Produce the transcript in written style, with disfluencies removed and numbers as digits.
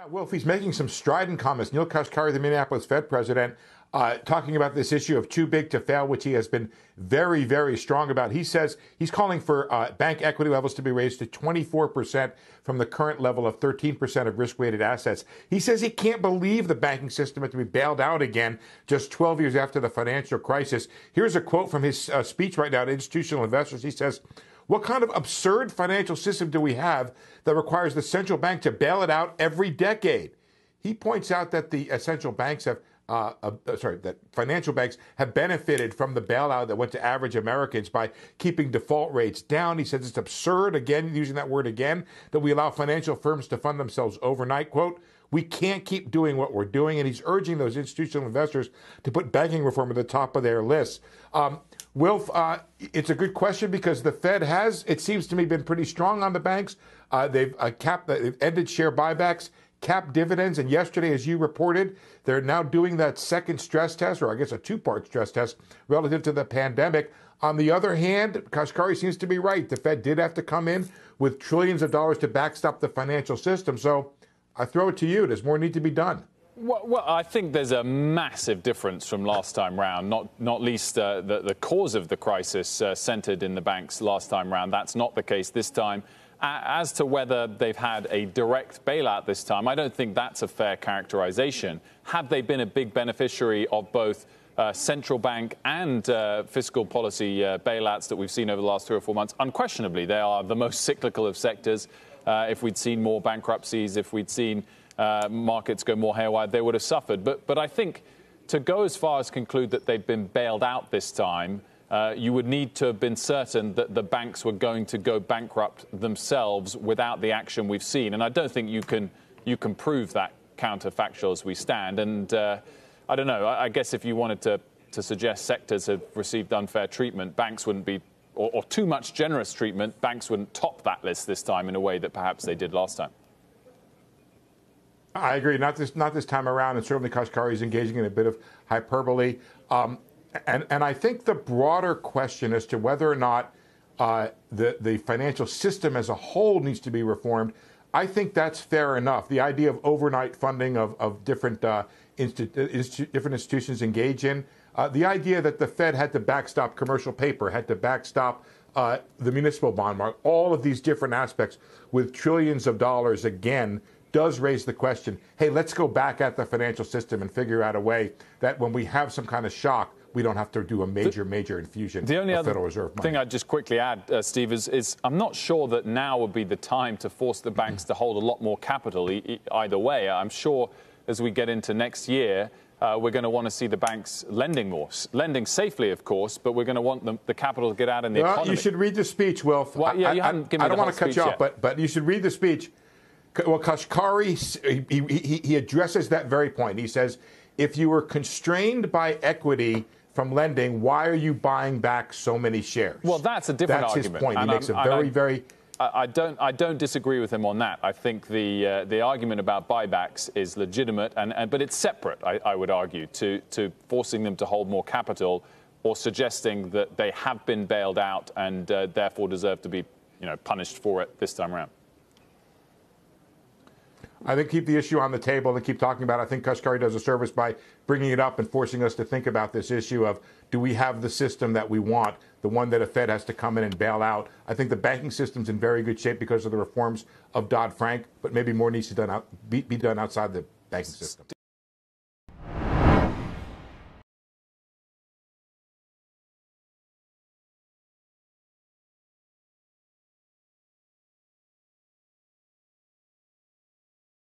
Wolf, he's making some strident comments. Neil Kashkari, the Minneapolis Fed president, talking about this issue of too big to fail, which he has been very, very strong about. He says he's calling for bank equity levels to be raised to 24% from the current level of 13% of risk-weighted assets. He says he can't believe the banking system had to be bailed out again just 12 years after the financial crisis. Here's a quote from his speech right now to institutional investors. He says, "What kind of absurd financial system do we have that requires the central bank to bail it out every decade?" He points out that the central banks have, that financial banks have benefited from the bailout that went to average Americans by keeping default rates down. He says it's absurd, again, using that word again, that we allow financial firms to fund themselves overnight. Quote, "We can't keep doing what we're doing." And he's urging those institutional investors to put banking reform at the top of their lists. Wilf, it's a good question because the Fed has, it seems to me, been pretty strong on the banks. They've ended share buybacks, capped dividends, and yesterday, as you reported, they're now doing that second stress test, or I guess a two-part stress test, relative to the pandemic. On the other hand, Kashkari seems to be right. The Fed did have to come in with trillions of dollars to backstop the financial system. So I throw it to you. Does more need to be done? Well, I think there's a massive difference from last time round, not least the cause of the crisis centered in the banks last time round. That's not the case this time. As to whether they've had a direct bailout this time, I don't think that's a fair characterization. Have they been a big beneficiary of both central bank and fiscal policy bailouts that we've seen over the last 3 or 4 months? Unquestionably, they are the most cyclical of sectors. If we'd seen more bankruptcies, if we'd seen markets go more haywire, they would have suffered. But I think to go as far as conclude that they've been bailed out this time, you would need to have been certain that the banks were going to go bankrupt themselves without the action we've seen. And I don't think you can prove that counterfactual as we stand. And I don't know. I guess if you wanted to suggest sectors have received unfair treatment, banks wouldn't be, or too much generous treatment, banks wouldn't top that list this time in a way that perhaps they did last time. I agree. Not this time around, and certainly Kashkari is engaging in a bit of hyperbole. And I think the broader question as to whether or not the financial system as a whole needs to be reformed, I think that's fair enough. The idea of overnight funding of different institutions engage in, the idea that the Fed had to backstop commercial paper, had to backstop the municipal bond market, all of these different aspects with trillions of dollars again, does raise the question, hey, let's go back at the financial system and figure out a way that when we have some kind of shock, we don't have to do a major infusion of Federal Reserve money. Thing I'd just quickly add, Steve, is I'm not sure that now would be the time to force the banks to hold a lot more capital either way. I'm sure as we get into next year, we're going to want to see the banks lending more. Lending safely, of course, but we're going to want the capital to get out in the economy. You should read the speech, Wilf. Well, yeah, you haven't given me I don't want to cut you off, but you should read the speech. Well, Kashkari, he addresses that very point. He says, if you were constrained by equity from lending, why are you buying back so many shares? Well, that's a different argument. That's his point. He makes a very I don't disagree with him on that. I think the argument about buybacks is legitimate, but it's separate, I would argue, to forcing them to hold more capital or suggesting that they have been bailed out and therefore deserve to be punished for it this time around. I think keep the issue on the table and keep talking about it. I think Kashkari does a service by bringing it up and forcing us to think about this issue of, do we have the system that we want, the one that a Fed has to come in and bail out? I think the banking system's in very good shape because of the reforms of Dodd-Frank, but maybe more needs to be done outside the banking system.